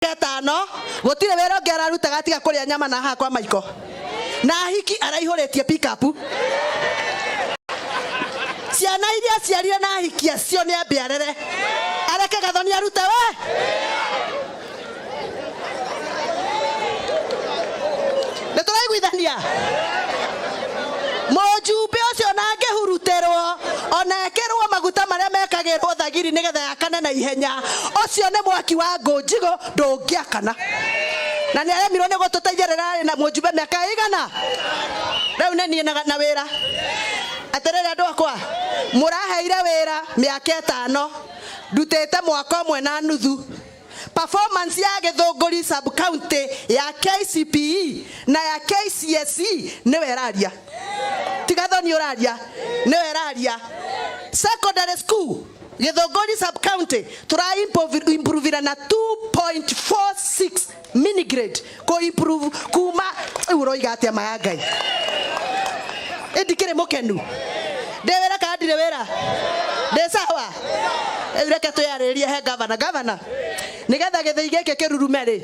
Ketano gutire wera ngera ruta gatiga kuria nyama na ha kwa maiko na hiki araihoretie pick up ciana iria ciarire na hiki acio ni ambiarere areke gathoni aruta we neturaiguithania mojumbe ucio na ngehuruterwo ona ekerwo maguta maria mekagirwo thagiri nigetha yakane na ihenya ucio ni mwaki wa ngũnjigo ndũngĩakana na nĩ aremirwo nĩ gũtũteithĩrĩra na mojumbe mĩaka igana rĩu nĩ niĩ na wĩra atĩrĩrĩ andũ akwa mũraheire wĩra mĩaka 5 ndutĩte mwaka ũmwe na nuthu performance ya Gĩthũngũri sub county ya KCPE na ya KCSE nĩ weraria tigathoni ũraria nĩ weraria secondary school Gĩthũngũri sub county tura improve na 2.46 mini grade ko improve kuma uroiga atia mayangai edikire mokenu ndewera kadire wera de sawa reke tuyarĩrie he governor nigetha Gĩthii gĩkĩ kĩrurume rĩ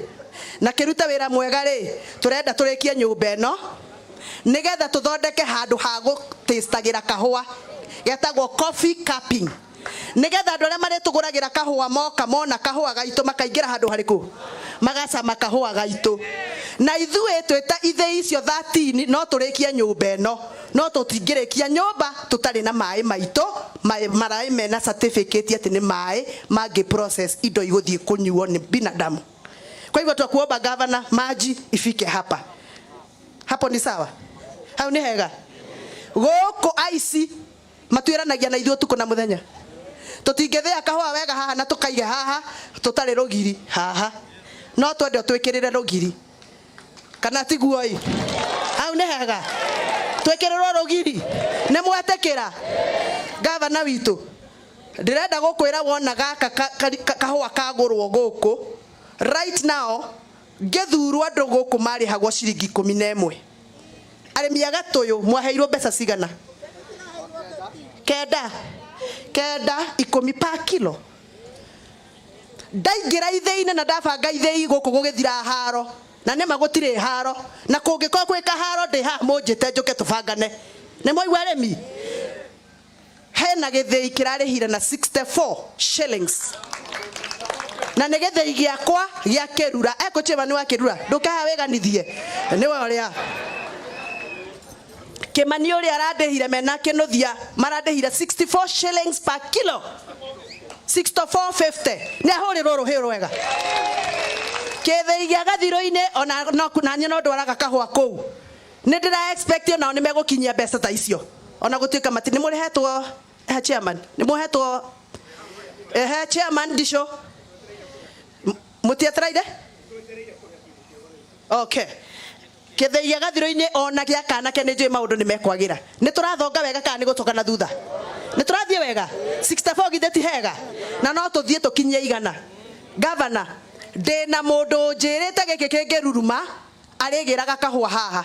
na kĩrute wĩra mwega rĩ turenda tũrĩkie nyũmba ĩno nigetha tũthondeke handũ ha gũtĩstagĩra kahũa getagwo coffee cupping nigetha andũ arĩa marĩtũgũragĩra kahũa moka mona kahũa gaitũ makaingĩra handũ harĩkũ magacama kahũa gaitũ na ithuĩ twĩta ithĩ icio 13 no tũrĩkie nyũmba ĩno no tũtingĩrĩkia nyũmba tũtarĩ na maĩ maitũ maĩ mena certificate atĩ nĩ maĩ mangĩ process indo igũthiĩ kũnyuo nĩ binadamu. Kwa hivyo twakuomba governor maji ifike hapa hapo ni sawa hau ni hega gũkũ aici matuĩranagia na ithuĩ tuko na mũthenya tũtingĩthĩa kahũa wega haha na tũkaige haha tũtarĩ rũgiri haha no twende twĩkĩrĩre rũgiri kana tiguo ĩ hau ni hega twĩkĩrĩrwo rũgiri nĩ mwetĩkĩra governor witũ ndĩrenda gũkwĩra wona gaka kahũa kagũrwo gũkũ right now ngĩthurwo andũ gũkũ marĩhagwo ciringi 11 arĩmi a Gatũyũ mwaheirwo mbeca cigana kenda 10 per kilo ndaingĩra ithĩ-inĩ na ndabanga ithĩ gũkũ gũgĩthira haro na nĩma gũtirĩ haro na kũngĩkorwo gwĩ kaharo ndĩ haha mũnjĩte njũke tũbangane nĩ mwaigua arĩmi hena Gĩthii kĩrarĩhire na 64 shillings na nĩ Gĩthii gĩakwa gĩa Kĩrura ekũchema nĩ wa Kĩrura ndũkaha weganithie nĩ wa ũrĩa Kĩmani ũrĩa arandĩhire mena Kĩnuthia marandĩhire 64 shillings per kilo 64.50 nĩ ahũrĩrwo rũhĩ rwega Gĩthii gĩa Gathirũ-inĩ ona nanye no ndwaraga kahũa kũu nĩ ndĩra expect onao nĩ megũkinyia mbeca ta icio ona gũtuĩka mati nĩ mũrĩhetwo chairman nĩ mũhetwo chairman ndisho mũtieteraire okay Gĩthii gĩa Gathirũ-inĩ ona gĩa kanake nĩ njũĩ maũndũ nĩ mekwagĩra nĩ tũrathonga wega kana nĩ gũcoka na thutha nĩ tũrathiĩ wega 64 githĩ ti hega na no tũthiĩ tũkinyie igana governor ndĩna mũndũ njĩrĩte gĩkĩ kĩngĩruruma arĩgĩraga kahũa haha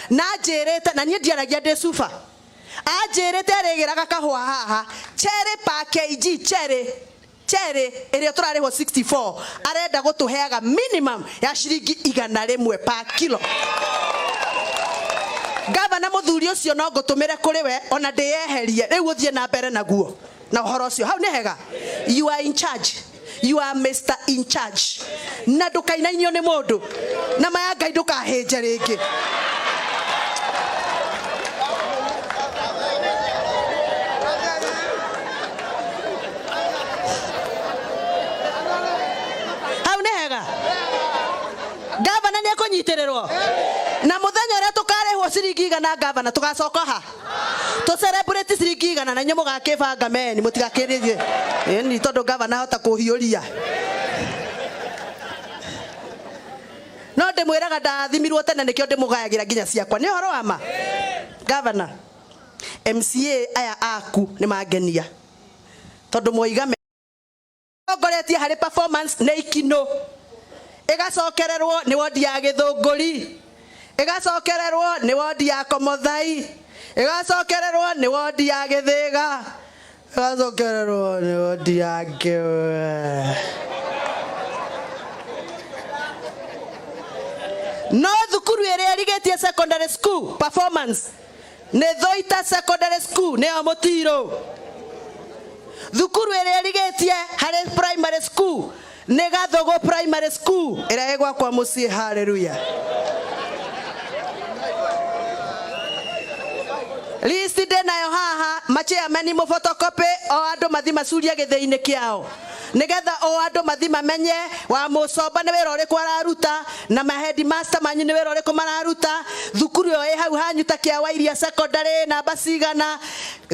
na njĩrĩte na niĩ ndiaragia ndĩ cuba anjĩrĩte arĩgĩraga kahũa haha cherry per kg cherry ĩrĩa tũrarĩhwo 64 arenda gũtũheaga minimum ya ciringi 100 per kilo governor mũthuri ũcio no ngũtũmĩre kũrĩ we ona ndĩyeherie rĩu ũthiĩ na mbere naguo na ũhoro ũcio hau nĩ hega you are in charge you are Mr. in charge na ndũkainainio nĩ mũndũ na maya Ngai ndũkahĩnje rĩngĩ hau nĩ hega governor nĩ ekũnyitĩrĩrwo na mũthenya ũrĩa tũkarĩhwo ciringi 100 governor tũgacoka ha to celebrate ciringi 100 na nyamũ gakĩbanga meni mũtigakĩrĩrie ni tondũ governor hota kũhiũria no ndĩmwĩraga ndathimirwo tene nĩkĩo ndĩmũgayagĩra nginya ciakwa nĩ ũhoro wa ma governor MCA aya aku nĩ mangenia tondũ moiga ngoretie harĩ performance nĩ ikino ĩgacokererwo nĩ wodi ya Gĩthũngũri ĩgacokererwo nĩ wodi ya Komothai ĩgacokererwo nĩ wodi ya Gĩthĩga ĩgacokererwo nĩ wodi ya no thukuru ĩrĩa ĩrigetie secondary school performance nĩ Thoita secondary school nĩyo Mũtirũ. Thukuru ĩrĩa ĩrigetie harĩ primary school nĩ Gathogo primary school ĩrĩa ĩgwakwa mũciĩ. Hallelujah. List ndĩnayo haha, machairman mũphotocopy o andũ mathi macuria gĩthĩ-inĩ kĩao nigetha o andũ mathi mamenye wa Mũcomba nĩ wĩra ũrĩkũ araruta na ma headmaster manyu nĩ wĩra ũrĩkũ mararuta. Thukuru ĩyo ĩ hau hanyu ta Kĩawairia secondary namba cigana,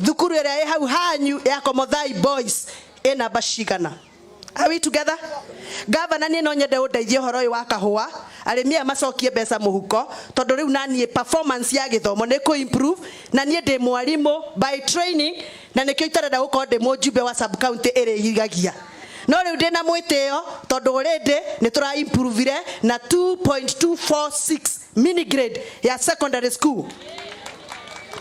thukuru ĩrĩa ĩ hau hanyu ya Komothai boys ĩ namba cigana. Are we together? Governor ni no nyende ũndeithie ũhoro ũyũ wa kahũa, arĩmi aya macokie mbeca mũhuko tondũ rĩu naniĩ performance ya gĩthomo nĩ kũ improve na niĩ ndĩ mwarimũ by training na nĩkĩo itarenda gũkorwo ndĩ mũjumbe wa sub county ĩrĩa irigagia. No rĩu ndĩ na mwĩtĩo tondũ already nĩ tũra improve na 2.246 mini grade ya secondary school.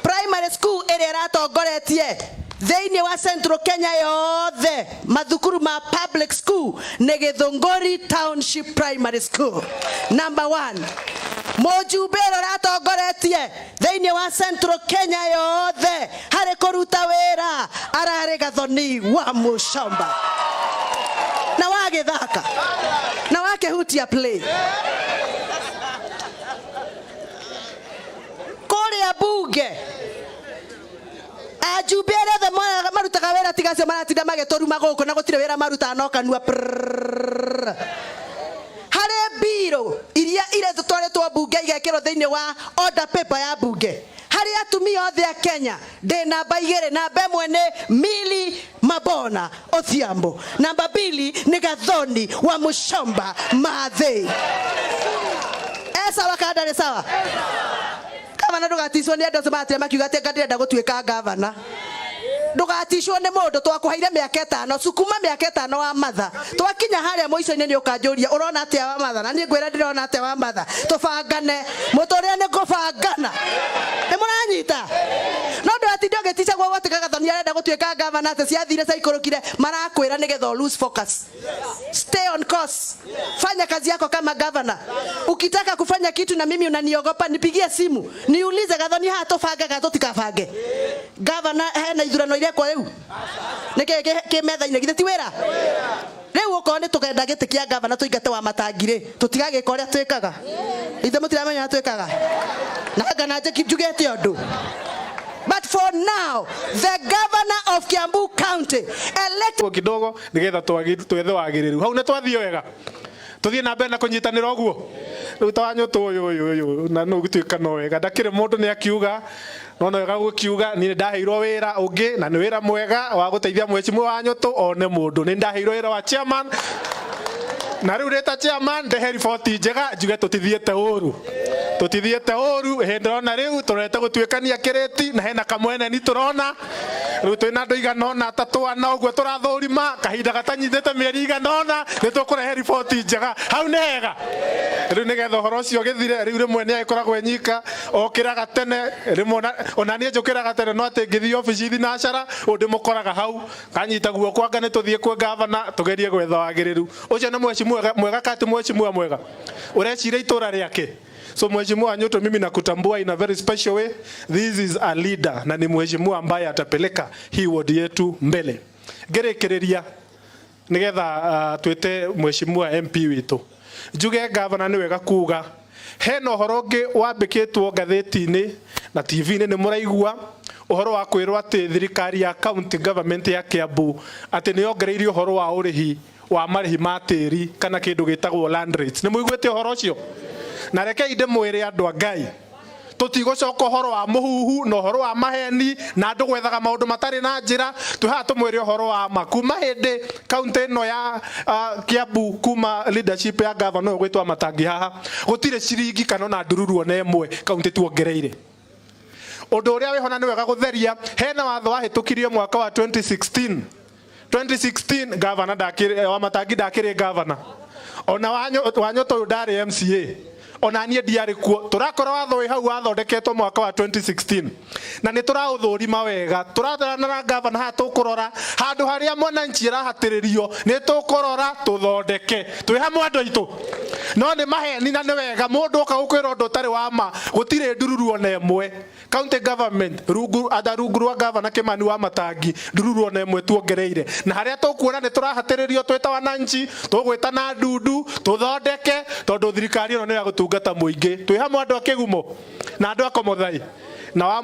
Primary school ĩrĩa ĩratongoretie thĩinĩ wa Central Kenya yothe mathukuru ma public school nĩ Gĩthũngũri Township Primary School number 1. Mũjumbe ũratongoretie thĩinĩ wa Central Kenya yothe harĩ kũruta wĩra ararĩ Gathoni wa Mũcomba na wa Gĩthaka na wa Kĩhutia play. Kũrĩa bunge ajumbe othe marutaga wĩra tigacio maratinda magĩtũruma gũkũ na gũtirĩ wĩra marutaga no kanua. Harĩ mbirũ iria iretũtwarĩtwo bunge igekĩrwo thĩinĩ wa order paper ya bunge harĩ atumia othe a Kenya ndĩ namba 2. Namba 1 nĩ Milly Mabona Odhiambo, namba 2 nĩ Gathoni wa Mũcomba Maathĩ. Sawa kada sawa? Gavana ndũgatishwo nĩ andũ matia makiuga atĩ ndirenda gũtuĩka gavana. Ndũgatishwo nĩ mũndũ twakũheire mĩaka 5 sukuma mĩaka 5 wa matha twakinya harĩa mũico-inĩ nĩ ũkanjũria ũrona atĩa wa matha na niĩ ngwĩra ndĩrona atĩa wa matha tũbangane mũtũrĩa nĩ kũbangana. Nĩ mũranyita? No ndũgatinde ũgĩticagwo gũtuĩka Gathoni arenda gũtuĩka gavana atĩ ciathire caikũrũkire marakwĩra nĩgetha lose focus. Stay on course. Fanya kazi yako kama gavana. Ukitaka kufanya kitu na mimi unaniogopa nipigie simu niulize Gathoni haha tũbangaga tũtikabange. Gavana hena ithurano ile kwa rĩu nĩkĩ kĩmetha-inĩ githĩ ti wĩra rĩu ũkorwo nĩ tũkenda gĩtĩ kĩa gavana tũingate wa matangirĩ tũtigagĩka ũrĩa twĩkaga ithe mũtiramenya twĩkaga na ngana njugĩte ũndũ. But for now, the governor of Kiambu County elected kidogo nigetha twethe wagĩrĩru hau nĩ twathio wega tuthie na mbere na kunyitanĩra ũguo rĩu ta wanyu ũyũ na no gũtuĩka no wega ndakĩrĩ mũndũ nĩ akiuga no wega gũkiuga ni ndaheirwo wĩra ũngĩ na nĩ wĩra mwega wa gũteithia mheshimiwa wanyu tu one mũndũ nĩ ndaheirwo wĩra wa chairman na rĩu rĩta chairman ndehe report njega njuge tũtithiĩte ũru hĩndĩrona rĩu tũrete gũtuĩkania kĩrĩti na hena kamwene ni tũrona rĩu twĩna andũ iganona tatwana ũguo tũrathũrima kahinda gatanyithĩte mĩeri iganona nĩ tũkũrehe report njega hau nĩ hega rĩu nĩgetha ũhoro ũcio gĩthire rĩu rĩmwe nĩ agĩkoragwo nyika okĩraga tene rĩmwe ona niĩ njũkĩraga tene no atĩ ngĩthiĩ obici thinacara ũndĩ mũkoraga hau kanyita guoko anga nĩ tũthiĩ kwĩ gavana tũgerie gwetha wagĩrĩru ũcio nĩ mheshimiwa mwega kati mheshimiwa mwega ũreciria itũra rĩake. So mheshimiwa Nyoto mimi nakutambua in a very special way. This is a leader na ni mheshimiwa ambaye atapeleka hii ward yetu mbele. Gerekereria nigetha twete mheshimiwa MP witũ. Njuge governor ni wega kuga hena ũhoro ũngĩ wambĩkĩtwo ngathĩti-inĩ na TV-inĩ nĩ mũraigua ũhoro wa kwĩrwo atĩ thirikari ya county government ya Kiambu atĩ nĩ yongereirie ũhoro wa ũrĩhi wa marĩhi ma tĩri kana kĩndũ gĩtagwo land rates. Nĩ mũiguĩte ũhoro ũcio? Na reke inde mwĩre andũ a Ngai tũtigũcoka ũhoro wa mũhuhu na ũhoro wa maheni na andũ gwethaga maũndũ matarĩ na njĩra tũhaha tũmwĩre ũhoro wa ma kuma hĩndĩ kaunti ĩno ya Kiambu kuma leadership ya governor gwĩtwa Matangi haha gũtirĩ ciringi kana na ndururu ona ĩmwe kaunti tuongereire. Ũndũ ũrĩa wĩhona nĩ wega gũtheria hena watho wahĩtũkirio mwaka wa 2016 governor wa Matangi ndakĩrĩ governor ona Wanyoto ndarĩ MCA ona nie ndiarĩ kuo turakora watho wi hau wathondeketwo mwaka wa 2016 na nĩ tũraũthũrima wega tũrathana na gavana ha tũkũrora handũ harĩa mwananchi arahatĩrĩrio nĩ tũkũrora tũthondeke twĩ hamwe andũ aitũ no nĩ maheni na nĩ wega mũndũ oka gũkwĩra ũndũ ũtarĩ wa ma gũtirĩ ndururu ona ĩmwe county government rungu rwa gavana Kimani wa Matangi ndururu ona ĩmwe tuongereire na harĩa tũkuona nĩ tũrahatĩrĩrio twĩ ta wananchi tũgwĩta na ndundu tũthondeke tondũ thirikari ĩno nĩ ya gũtungata mũingĩ twĩ hamwe andũ a Kĩgumo na andũ a Komothai na wa